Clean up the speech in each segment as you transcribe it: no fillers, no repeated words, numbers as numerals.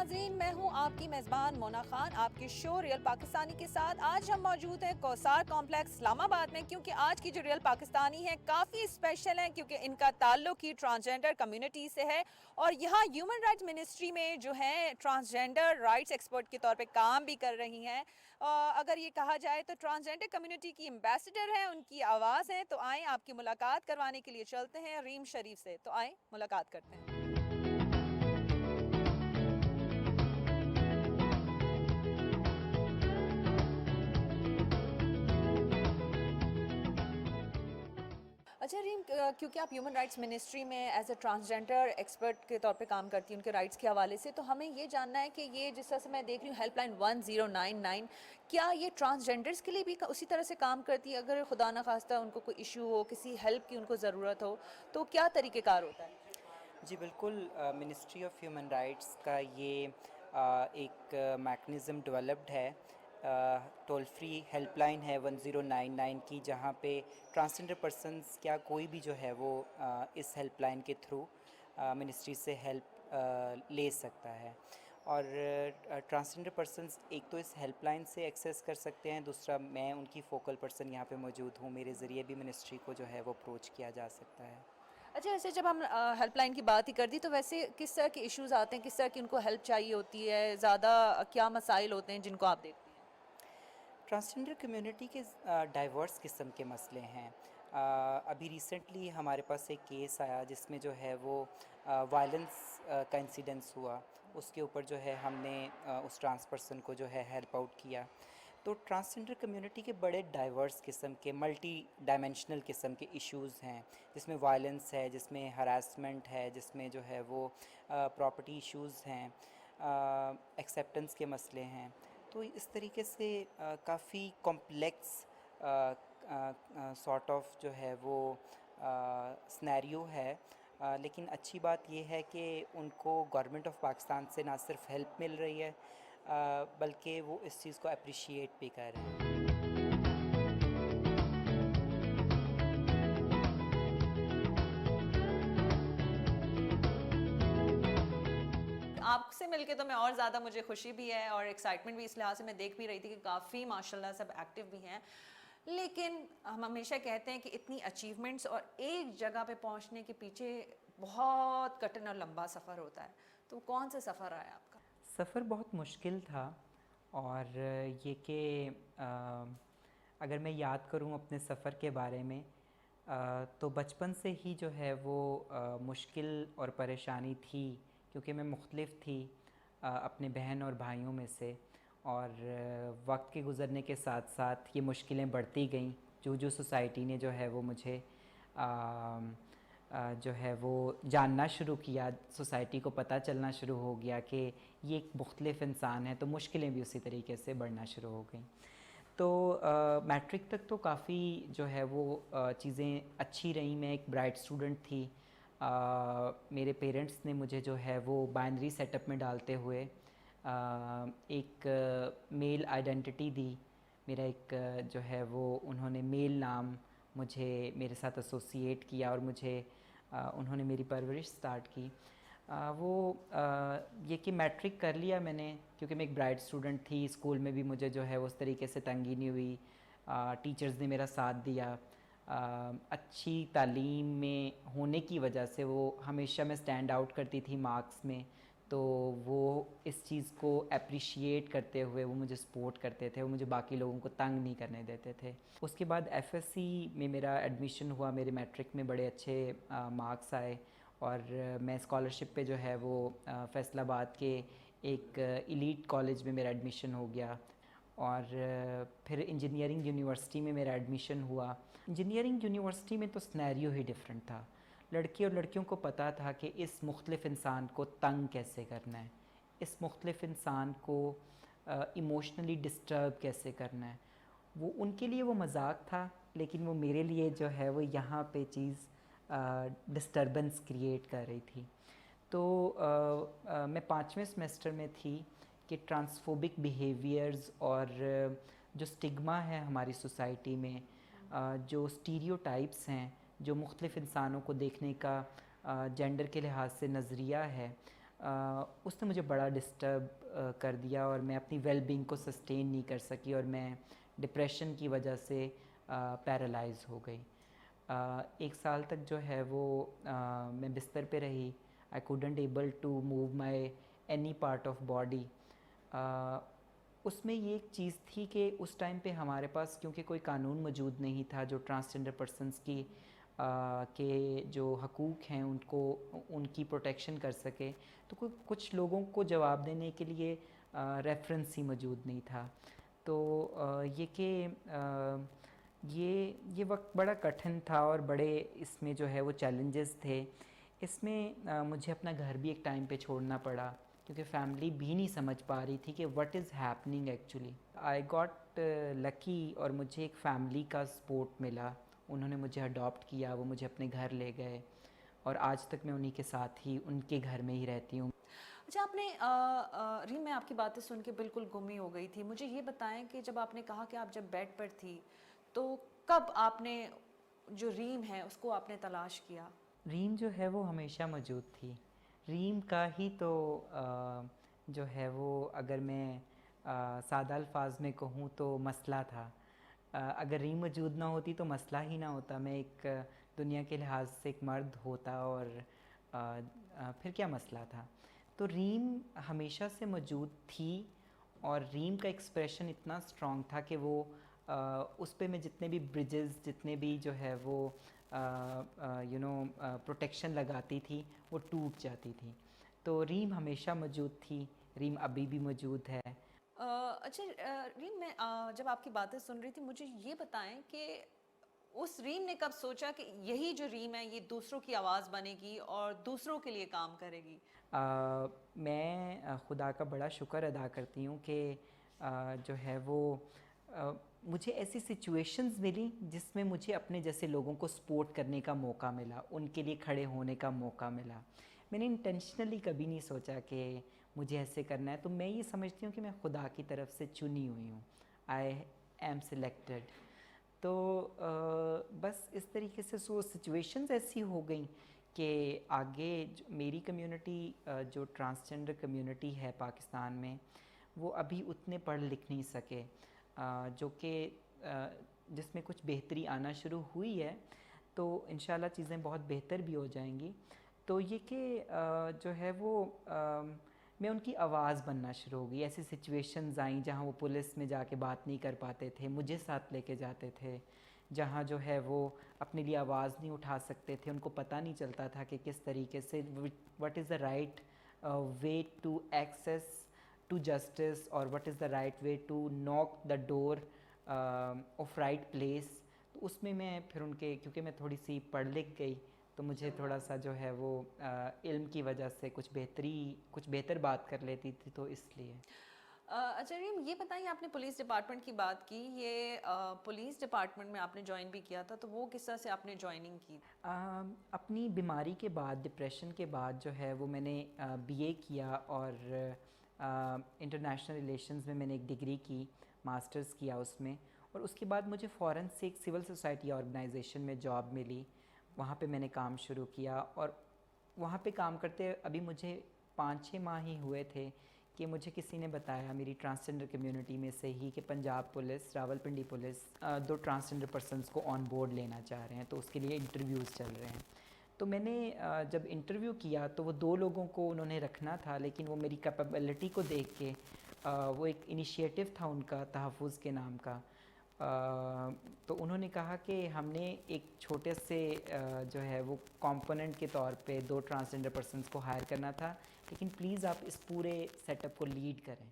ناظرین، میں ہوں آپ کی میزبان مونا خان آپ کے شو ریئل پاکستانی کے ساتھ۔ آج ہم موجود ہیں کوثار کمپلیکس اسلام آباد میں، کیونکہ آج کی جو ریئل پاکستانی ہیں کافی اسپیشل ہیں، کیونکہ ان کا تعلق ہی ٹرانسجینڈر کمیونٹی سے ہے اور یہاں ہیومن رائٹس منسٹری میں جو ہیں ٹرانسجینڈر رائٹس ایکسپرٹ کے طور پہ کام بھی کر رہی ہیں۔ اگر یہ کہا جائے تو ٹرانسجینڈر کمیونٹی کی ایمبیسڈر ہیں، ان کی آواز ہیں۔ تو آئیں آپ کی ملاقات کروانے کے لیے چلتے ہیں ریم شریف سے، تو آئیں ملاقات کرتے ہیں۔ اچھا ریم، کیونکہ آپ ہیومن رائٹس منسٹری میں ایز اے ٹرانسجینڈر ایکسپرٹ کے طور پہ کام کرتی ہیں ان کے رائٹس کے حوالے سے، تو ہمیں یہ جاننا ہے کہ یہ جس طرح سے میں دیکھ رہی ہوں ہیلپ لائن 1099، کیا یہ ٹرانسجینڈرس کے لیے بھی اسی طرح سے کام کرتی ہے؟ اگر خدا نخواستہ ان کو کوئی ایشو ہو، کسی ہیلپ کی ان کو ضرورت ہو، تو کیا طریقہ کار ہوتا ہے؟ جی بالکل، منسٹری آف ہیومن رائٹس کا یہ ایک میکنزم ڈیولپڈ ہے، ٹول فری ہیلپ لائن ہے 1099 کی، جہاں پہ ٹرانسجنڈر پرسنس کیا کوئی بھی جو ہے وہ اس ہیلپ لائن کے تھرو منسٹری سے ہیلپ لے سکتا ہے۔ اور ٹرانسجنڈر پرسنس ایک تو اس ہیلپ لائن سے ایکسیس کر سکتے ہیں، دوسرا میں ان کی فوکل پرسن یہاں پہ موجود ہوں، میرے ذریعے بھی منسٹری کو جو ہے وہ اپروچ کیا جا سکتا ہے۔ اچھا، ایسے جب ہم ہیلپ لائن کی بات ہی کر دی، تو ویسے کس طرح کے ایشوز آتے ہیں، کس طرح کی ان کو ہیلپ چاہیے ہوتی ہے، زیادہ کیا مسائل ہوتے ہیں جن کو آپ دیکھتی ہیں؟ ٹرانسجنڈر کمیونٹی کے ڈائیورس قسم کے مسئلے ہیں۔ ابھی ریسنٹلی ہمارے پاس ایک کیس آیا جس میں جو ہے وہ وائلنس کا انسیڈنس ہوا، اس کے اوپر جو ہے ہم نے اس ٹرانس پرسن کو جو ہے ہیلپ آؤٹ کیا۔ تو ٹرانسجنڈر کمیونٹی کے بڑے ڈائیورس قسم کے ملٹی ڈائمینشنل قسم کے ایشوز ہیں، جس میں وائلنس ہے، جس میں ہراسمنٹ ہے، جس میں جو ہے وہ پراپرٹی ایشوز ہیں، ایکسیپٹنس کے مسئلے ہیں۔ تو اس طریقے سے کافی کمپلیکس سارٹ آف جو ہے وہ سنیریو ہے، لیکن اچھی بات یہ ہے کہ ان کو گورنمنٹ آف پاکستان سے نہ صرف ہیلپ مل رہی ہے بلکہ وہ اس چیز کو اپریشیٹ بھی کر رہے ہیں۔ آپ سے مل کے تو میں اور زیادہ مجھے خوشی بھی ہے اور ایکسائٹمنٹ بھی، اس لحاظ سے میں دیکھ بھی رہی تھی کہ کافی ماشاءاللہ سب ایکٹیو بھی ہیں، لیکن ہم ہمیشہ کہتے ہیں کہ اتنی اچیومنٹس اور ایک جگہ پہ پہنچنے کے پیچھے بہت کٹن اور لمبا سفر ہوتا ہے، تو کون سا سفر آیا آپ کا؟ سفر بہت مشکل تھا، اور یہ کہ اگر میں یاد کروں اپنے سفر کے بارے میں تو بچپن سے ہی جو ہے وہ مشکل اور پریشانی تھی، کیونکہ میں مختلف تھی اپنے بہن اور بھائیوں میں سے، اور وقت کے گزرنے کے ساتھ ساتھ یہ مشکلیں بڑھتی گئیں، جو سوسائٹی نے جو ہے وہ مجھے جو ہے وہ جاننا شروع کیا، سوسائٹی کو پتہ چلنا شروع ہو گیا کہ یہ ایک مختلف انسان ہے، تو مشکلیں بھی اسی طریقے سے بڑھنا شروع ہو گئیں۔ تو میٹرک تک تو کافی جو ہے وہ چیزیں اچھی رہیں، میں ایک برائٹ اسٹوڈنٹ تھی۔ میرے پیرنٹس نے مجھے جو ہے وہ بائنری سیٹ اپ میں ڈالتے ہوئے ایک میل آئیڈینٹی دی، میرا ایک جو ہے وہ انہوں نے میل نام مجھے میرے ساتھ ایسوسیٹ کیا، اور مجھے انہوں نے میری پرورش سٹارٹ کی۔ وہ یہ کہ میٹرک کر لیا میں نے، کیونکہ میں ایک برائٹ اسٹوڈنٹ تھی، اسکول میں بھی مجھے جو ہے اس طریقے سے تنگی نہیں ہوئی، ٹیچرز نے میرا ساتھ دیا، اچھی تعلیم میں ہونے کی وجہ سے وہ ہمیشہ میں سٹینڈ آؤٹ کرتی تھی مارکس میں، تو وہ اس چیز کو اپریشیٹ کرتے ہوئے وہ مجھے سپورٹ کرتے تھے، وہ مجھے باقی لوگوں کو تنگ نہیں کرنے دیتے تھے۔ اس کے بعد ایف ایس سی میں میرا ایڈمیشن ہوا، میرے میٹرک میں بڑے اچھے مارکس آئے، اور میں اسکالرشپ پہ جو ہے وہ فیصل آباد کے ایک ایلیٹ کالج میں میرا ایڈمیشن ہو گیا، اور پھر انجینئرنگ یونیورسٹی میں میرا ایڈمیشن ہوا۔ انجینئرنگ یونیورسٹی میں تو سنیریو ہی ڈیفرنٹ تھا، لڑکے اور لڑکیوں کو پتہ تھا کہ اس مختلف انسان کو تنگ کیسے کرنا ہے، اس مختلف انسان کو ایموشنلی ڈسٹرب کیسے کرنا ہے۔ وہ ان کے لیے وہ مذاق تھا، لیکن وہ میرے لیے جو ہے وہ یہاں پہ چیز ڈسٹربنس کریٹ کر رہی تھی۔ تو میں 5ویں سیمسٹر میں تھی کہ ٹرانسفوبک بیہیویئرز اور جو سٹگما ہے ہماری سوسائٹی میں، جو اسٹیریوٹائپس ہیں، جو مختلف انسانوں کو دیکھنے کا جینڈر کے لحاظ سے نظریہ ہے، اس نے مجھے بڑا ڈسٹرب کر دیا اور میں اپنی ویل بینگ کو سسٹین نہیں کر سکی اور میں ڈپریشن کی وجہ سے پیرالائز ہو گئی. 1 سال تک جو ہے وہ میں بستر پہ رہی. I couldn't able to move my any part of body. اس میں یہ ایک چیز تھی کہ اس ٹائم پہ ہمارے پاس کیونکہ کوئی قانون موجود نہیں تھا جو ٹرانسجنڈر پرسنس کی کے جو حقوق ہیں ان کی پروٹیکشن کر سکے, تو کچھ لوگوں کو جواب دینے کے لیے ریفرنس ہی موجود نہیں تھا. تو یہ کہ یہ وقت بڑا کٹھن تھا اور بڑے اس میں جو ہے وہ چیلنجز تھے. اس میں مجھے اپنا گھر بھی ایک ٹائم پہ چھوڑنا پڑا کیونکہ فیملی بھی نہیں سمجھ پا رہی تھی کہ what is happening actually. I got lucky اور مجھے ایک فیملی کا سپورٹ ملا. انہوں نے مجھے اڈاپٹ کیا, وہ مجھے اپنے گھر لے گئے اور آج تک میں انہی کے ساتھ ہی ان کے گھر میں ہی رہتی ہوں. اچھا, آپ نے ریم, میں آپ کی باتیں سن کے بالکل گم ہی ہو گئی تھی. مجھے یہ بتائیں کہ جب آپ نے کہا کہ آپ جب بیڈ پر تھی تو کب آپ نے جو ریم ہے اس کو آپ نے تلاش کیا؟ ریم جو ہے وہ ہمیشہ موجود تھی. ریم کا ہی تو جو ہے وہ اگر میں سادہ الفاظ میں کہوں تو مسئلہ تھا. اگر ریم موجود نہ ہوتی تو مسئلہ ہی نہ ہوتا. میں ایک دنیا کے لحاظ سے ایک مرد ہوتا اور پھر کیا مسئلہ تھا. تو ریم ہمیشہ سے موجود تھی اور ریم کا ایکسپریشن اتنا اسٹرانگ تھا کہ وہ اس پہ میں جتنے بھی برجز, جتنے بھی جو ہے وہ پروٹیکشن لگاتی تھی وہ ٹوٹ جاتی تھی. تو ریم ہمیشہ موجود تھی, ریم ابھی بھی موجود ہے. اچھا ریم, میں جب آپ کی باتیں سن رہی تھی مجھے یہ بتائیں کہ اس ریم نے کب سوچا کہ یہی جو ریم ہے یہ دوسروں کی آواز بنے گی اور دوسروں کے لیے کام کرے گی؟ میں خدا کا بڑا شکر ادا کرتی ہوں کہ جو ہے وہ مجھے ایسی سچویشنز ملی جس میں مجھے اپنے جیسے لوگوں کو سپورٹ کرنے کا موقع ملا, ان کے لیے کھڑے ہونے کا موقع ملا. میں نے انٹینشنلی کبھی نہیں سوچا کہ مجھے ایسے کرنا ہے. تو میں یہ سمجھتی ہوں کہ میں خدا کی طرف سے چنی ہوئی ہوں. I am selected. تو بس اس طریقے سے سچویشنز ایسی ہو گئیں کہ آگے میری کمیونٹی جو ٹرانسجنڈر کمیونٹی ہے پاکستان میں, وہ ابھی اتنے پڑھ لکھ نہیں سکے, جو کہ جس میں کچھ بہتری آنا شروع ہوئی ہے. تو انشاءاللہ چیزیں بہت بہتر بھی ہو جائیں گی. تو یہ کہ جو ہے وہ میں ان کی آواز بننا شروع ہو گئی. ایسی سچویشنز آئیں جہاں وہ پولیس میں جا کے بات نہیں کر پاتے تھے, مجھے ساتھ لے کے جاتے تھے. جہاں جو ہے وہ اپنے لیے آواز نہیں اٹھا سکتے تھے, ان کو پتہ نہیں چلتا تھا کہ کس طریقے سے what is the right way to access to justice اور what is the right way to knock the door of right place. تو اس میں پھر ان کے, کیونکہ میں تھوڑی سی پڑھ لکھ گئی تو مجھے تھوڑا سا جو ہے وہ علم کی وجہ سے کچھ بہتر بات کر لیتی تھی, تو اس لیے. اچھا ریم, یہ بتائیے, آپ نے پولیس ڈپارٹمنٹ کی بات کی, یہ پولیس ڈپارٹمنٹ میں آپ نے جوائن بھی کیا تھا, تو وہ کس طرح سے آپ نے جوائننگ کی؟ اپنی بیماری کے بعد, ڈپریشن کے بعد جو ہے وہ میں نے بی اے کیا اور انٹرنیشنل ریلیشنز میں نے ایک ڈگری کی, ماسٹرز کیا اس میں. اور اس کے بعد مجھے فوراً سے ایک سول سوسائٹی آرگنائزیشن میں جاب ملی. وہاں پہ میں نے کام شروع کیا اور وہاں پہ کام کرتے ابھی مجھے 5-6 ماہ ہی ہوئے تھے کہ مجھے کسی نے بتایا میری ٹرانسجنڈر کمیونٹی میں سے ہی کہ Punjab police, Rawalpindi police 2 transgender persons کو آن بورڈ لینا چاہ رہے ہیں, تو اس کے لیے انٹرویوز چل رہے ہیں. تو میں نے جب انٹرویو کیا تو وہ 2 لوگوں کو انہوں نے رکھنا تھا, لیکن وہ میری کیپیبلٹی کو دیکھ کے وہ ایک انیشیٹو تھا ان کا تحفظ کے نام کا, تو انہوں نے کہا کہ ہم نے ایک چھوٹے سے جو ہے وہ کمپوننٹ کے طور پہ 2 ٹرانسجنڈر پرسنس کو ہائر کرنا تھا, لیکن پلیز آپ اس پورے سیٹ اپ کو لیڈ کریں.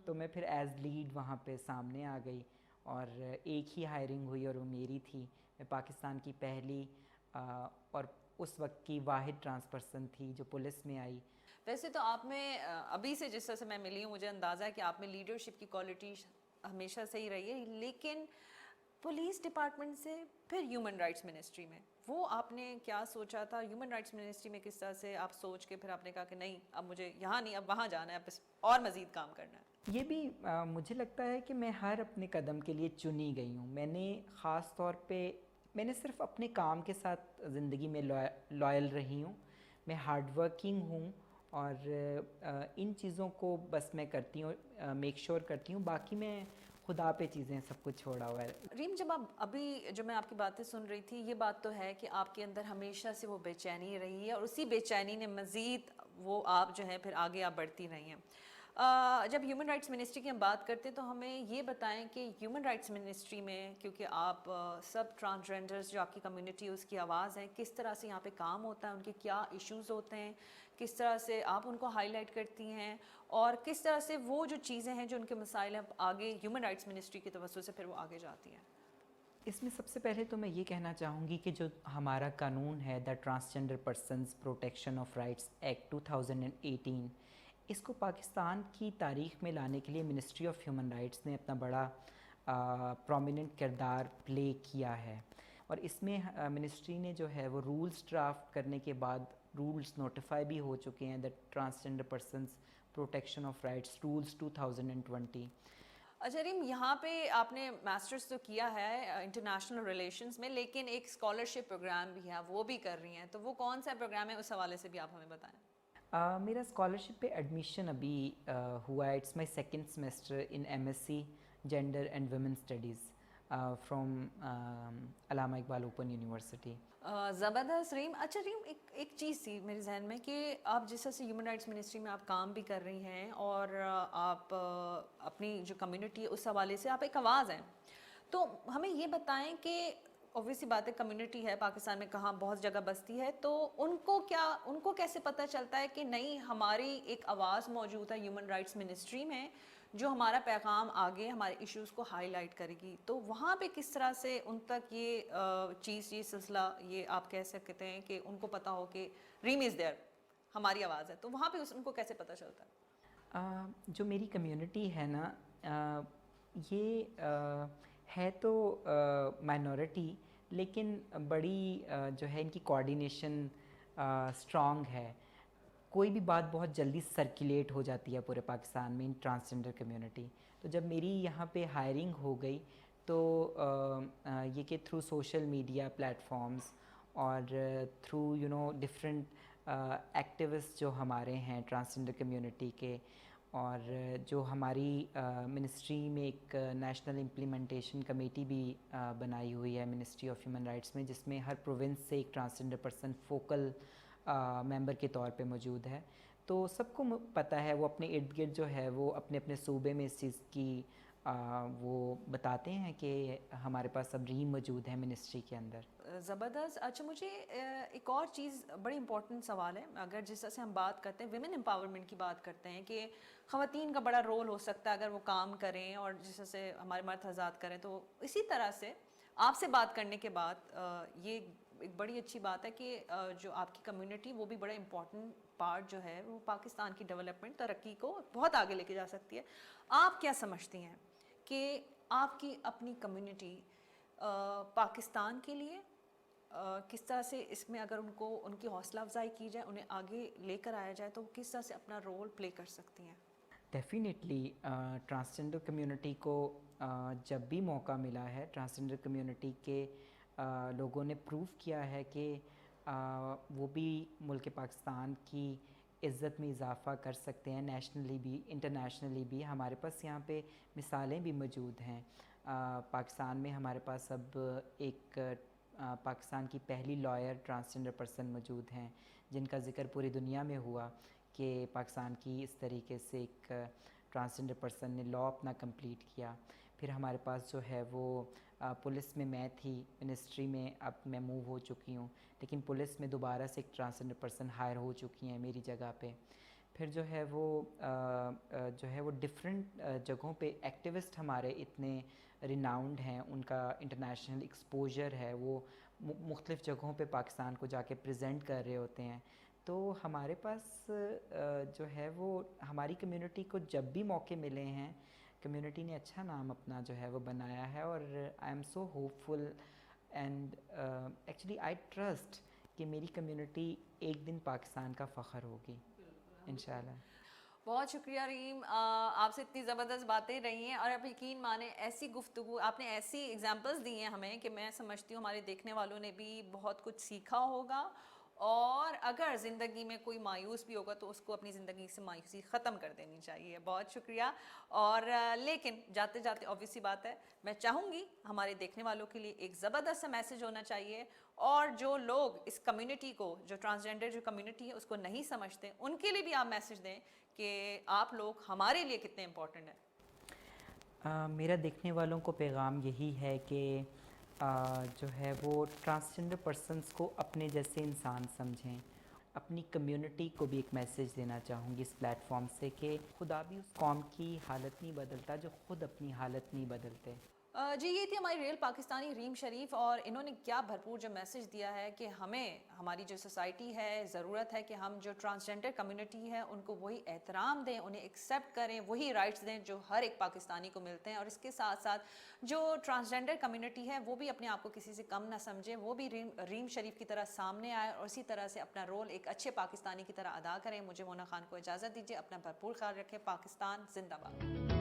تو میں پھر ایز لیڈ وہاں پہ سامنے آ گئی اور ایک ہی ہائرنگ ہوئی اور وہ میری تھی. میں پاکستان کی پہلی اور اس وقت کی واحد ٹرانس پرسن تھی جو پولیس میں آئی. ویسے تو آپ میں ابھی سے جس طرح سے میں ملی ہوں مجھے اندازہ ہے کہ آپ میں لیڈرشپ کی کوالٹی ہمیشہ سے ہی رہی ہے, لیکن پولیس ڈپارٹمنٹ سے پھر ہیومن رائٹس منسٹری میں, وہ آپ نے کیا سوچا تھا؟ ہیومن رائٹس منسٹری میں کس طرح سے آپ سوچ کے پھر آپ نے کہا کہ نہیں اب مجھے یہاں نہیں, اب وہاں جانا ہے, اب اور مزید کام کرنا ہے؟ یہ بھی مجھے لگتا ہے کہ میں ہر اپنے قدم کے لیے چنی گئی ہوں. میں نے خاص طور پہ میں نے صرف اپنے کام کے ساتھ زندگی میں لائل رہی ہوں. میں ہارڈ ورکنگ ہوں اور ان چیزوں کو بس میں کرتی ہوں، میک شور کرتی ہوں، باقی میں خدا پہ چیزیں سب کچھ چھوڑا ہوا ہے۔ ریم، جب آپ ابھی جو میں آپ کی باتیں سن رہی تھی، یہ بات تو ہے کہ آپ کے اندر ہمیشہ سے وہ بے چینی رہی ہے اور اسی بے چینی نے مزید وہ آپ جو ہے پھر آگے آپ بڑھتی رہی ہیں۔ جب ہیومن رائٹس منسٹری کی ہم بات کرتے ہیں تو ہمیں یہ بتائیں کہ ہیومن رائٹس منسٹری میں، کیونکہ آپ سب ٹرانسجینڈرز جو آپ کی کمیونٹی ہے اس کی آواز ہیں، کس طرح سے یہاں پہ کام ہوتا ہے، ان کے کیا ایشوز ہوتے ہیں، کس طرح سے آپ ان کو ہائی لائٹ کرتی ہیں، اور کس طرح سے وہ جو چیزیں ہیں جو ان کے مسائل ہیں آگے ہیومن رائٹس منسٹری کی توسط سے پھر وہ آگے جاتی ہیں؟ اس میں سب سے پہلے تو میں یہ کہنا چاہوں گی کہ جو ہمارا قانون ہے، the transgender persons protection of rights act 2018، اس کو پاکستان کی تاریخ میں لانے کے لیے منسٹری آف ہیومن رائٹس نے اپنا بڑا پرومیننٹ کردار پلے کیا ہے، اور اس میں منسٹری نے جو ہے وہ رولز ڈرافٹ کرنے کے بعد رولز نوٹیفائی بھی ہو چکے ہیں، the transgender persons protection of rights rules 2020۔ اچھا ریم، یہاں پہ آپ نے ماسٹرز تو کیا ہے انٹرنیشنل ریلیشنز میں، لیکن ایک اسکالرشپ پروگرام بھی ہے، وہ بھی کر رہی ہیں، تو وہ کون سا پروگرام ہے، اس حوالے سے بھی آپ ہمیں بتائیں۔ میرا اسکالرشپ پہ ایڈمیشن ابھی ہوا ہے، it's my second semester in M S C gender and women studies from Allama Iqbal open university. زبردست ریم۔ اچھا ریم، ایک چیز تھی میرے ذہن میں کہ آپ جس طرح سے ہیومن رائٹس منسٹری میں آپ کام بھی کر رہی ہیں اور آپ اپنی جو کمیونٹی ہے اس حوالے سے آپ ایک آواز ہیں، تو ہمیں یہ بتائیں کہ اوبویسلی بات ہے، کمیونٹی ہے پاکستان میں کہاں بہت جگہ بستی ہے، تو ان کو کیسے پتہ چلتا ہے کہ نہیں ہماری ایک آواز موجود ہے ہیومن رائٹس منسٹری میں جو ہمارا پیغام آگے ہمارے ایشوز کو ہائی لائٹ کرے گی، تو وہاں پہ کس طرح سے ان تک یہ چیز، یہ سلسلہ، یہ آپ کہہ سکتے ہیں کہ ان کو پتہ ہو کہ ریم از دیئر، ہماری آواز ہے، تو وہاں پہ ان کو کیسے پتہ چلتا ہے؟ جو میری کمیونٹی ہے نا، یہ ہے تو مائنورٹی، لیکن بڑی جو ہے ان کی کوآرڈینیشن اسٹرانگ ہے، کوئی بھی بات بہت جلدی سرکولیٹ ہو جاتی ہے پورے پاکستان میں ان ٹرانسجنڈر کمیونٹی۔ تو جب میری یہاں پہ ہائرنگ ہو گئی تو یہ کہ تھرو سوشل میڈیا پلیٹفارمز اور تھرو ڈفرینٹ ایکٹیوسٹ جو ہمارے ہیں ٹرانسجنڈر کمیونٹی کے، اور جو ہماری منسٹری میں ایک نیشنل امپلیمنٹیشن کمیٹی بھی بنائی ہوئی ہے منسٹری آف ہیومن رائٹس میں، جس میں ہر پروونس سے ایک ٹرانسجنڈر پرسن فوکل ممبر کے طور پہ موجود ہے، تو سب کو پتہ ہے، وہ اپنے ارد گرد جو ہے وہ اپنے اپنے صوبے میں اس چیز کی وہ بتاتے ہیں کہ ہمارے پاس اب ریم موجود ہے منسٹری کے اندر۔ زبردست۔ اچھا مجھے ایک اور چیز، بڑی امپورٹنٹ سوال ہے، اگر جس طرح سے ہم بات کرتے ہیں ویمن امپاورمنٹ کی بات کرتے ہیں کہ خواتین کا بڑا رول ہو سکتا ہے اگر وہ کام کریں اور جس طرح سے ہمارے مرد حضرات کریں، تو اسی طرح سے آپ سے بات کرنے کے بعد یہ ایک بڑی اچھی بات ہے کہ جو آپ کی کمیونٹی وہ بھی بڑا امپورٹنٹ پارٹ جو ہے وہ پاکستان کی ڈیولپمنٹ، ترقی کو بہت آگے لے کے جا سکتی ہے۔ آپ کیا سمجھتی ہیں کہ آپ کی اپنی کمیونٹی پاکستان کے لیے کس طرح سے اس میں اگر ان کی حوصلہ افزائی کی جائے، انہیں آگے لے کر آیا جائے، تو کس طرح سے اپنا رول پلے کر سکتی ہیں؟ ڈیفینیٹلی ٹرانسجنڈر کمیونٹی کو جب بھی موقع ملا ہے، ٹرانسجنڈر کمیونٹی کے لوگوں نے پروو کیا ہے کہ وہ بھی ملک پاکستان کی عزت میں اضافہ کر سکتے ہیں، نیشنلی بھی انٹرنیشنلی بھی۔ ہمارے پاس یہاں پہ مثالیں بھی موجود ہیں، پاکستان میں ہمارے پاس اب ایک پاکستان کی پہلی لائر ٹرانسجنڈر پرسن موجود ہیں جن کا ذکر پوری دنیا میں ہوا کہ پاکستان کی اس طریقے سے ایک ٹرانسجنڈر پرسن نے لاء اپنا کمپلیٹ کیا۔ پھر ہمارے پاس جو ہے وہ پولیس میں میں تھی، منسٹری میں اب میں موو ہو چکی ہوں، لیکن پولیس میں دوبارہ سے ایک ٹرانسجنڈر پرسن ہائر ہو چکی ہیں میری جگہ پہ۔ پھر جو ہے وہ ڈفرینٹ جگہوں پہ ایکٹیوسٹ ہمارے اتنے ریناؤنڈ ہیں، ان کا انٹرنیشنل ایکسپوجر ہے، وہ مختلف جگہوں پہ پاکستان کو جا کے پریزنٹ کر رہے ہوتے ہیں۔ تو ہمارے پاس جو ہے وہ ہماری کمیونٹی کو جب بھی موقع ملے ہیں، کمیونٹی نے اچھا نام اپنا جو ہے وہ بنایا ہے، اور I am so hopeful and actually I trust کہ میری کمیونٹی ایک دن پاکستان کا فخر ہوگی انشاءاللہ۔ بہت شکریہ ریم، آپ سے اتنی زبردست باتیں رہی ہیں، اور آپ یقین مانیں ایسی گفتگو آپ نے ایسی ایگزامپلس دی ہیں ہمیں کہ میں سمجھتی ہوں ہمارے دیکھنے والوں نے بھی بہت کچھ سیکھا ہوگا اور اگر زندگی میں کوئی مایوس بھی ہوگا تو اس کو اپنی زندگی سے مایوسی ختم کر دینی چاہیے. بہت شکریہ. اور لیکن جاتے جاتے obvious سی بات ہے, میں چاہوں گی ہمارے دیکھنے والوں کے لیے ایک زبردست سا میسج ہونا چاہیے, اور جو لوگ اس کمیونٹی کو, جو ٹرانسجینڈر جو کمیونٹی ہے اس کو نہیں سمجھتے, ان کے لیے بھی آپ میسج دیں کہ آپ لوگ ہمارے لیے کتنے امپورٹنٹ ہیں. میرا دیکھنے والوں کو پیغام یہی ہے کہ جو ہے وہ ٹرانسجنڈر پرسنس کو اپنے جیسے انسان سمجھیں. اپنی کمیونٹی کو بھی ایک میسیج دینا چاہوں گی اس پلیٹ فارم سے کہ خدا بھی اس قوم کی حالت نہیں بدلتا جو خود اپنی حالت نہیں بدلتے. جی یہ تھی ہماری ریئل پاکستانی ریم شریف, اور انہوں نے کیا بھرپور جو میسج دیا ہے کہ ہمیں ہماری جو سوسائٹی ہے ضرورت ہے کہ ہم جو ٹرانسجنڈر کمیونٹی ہے ان کو وہی احترام دیں, انہیں ایکسیپٹ کریں, وہی رائٹس دیں جو ہر ایک پاکستانی کو ملتے ہیں. اور اس کے ساتھ ساتھ جو ٹرانسجنڈر کمیونٹی ہے وہ بھی اپنے آپ کو کسی سے کم نہ سمجھے, وہ بھی ریم شریف کی طرح سامنے آئے اور اسی طرح سے اپنا رول ایک اچھے پاکستانی کی طرح ادا کریں. مجھے مونا خان کو اجازت دیجیے, اپنا بھرپور خیال رکھیں. پاکستان زندہ باد.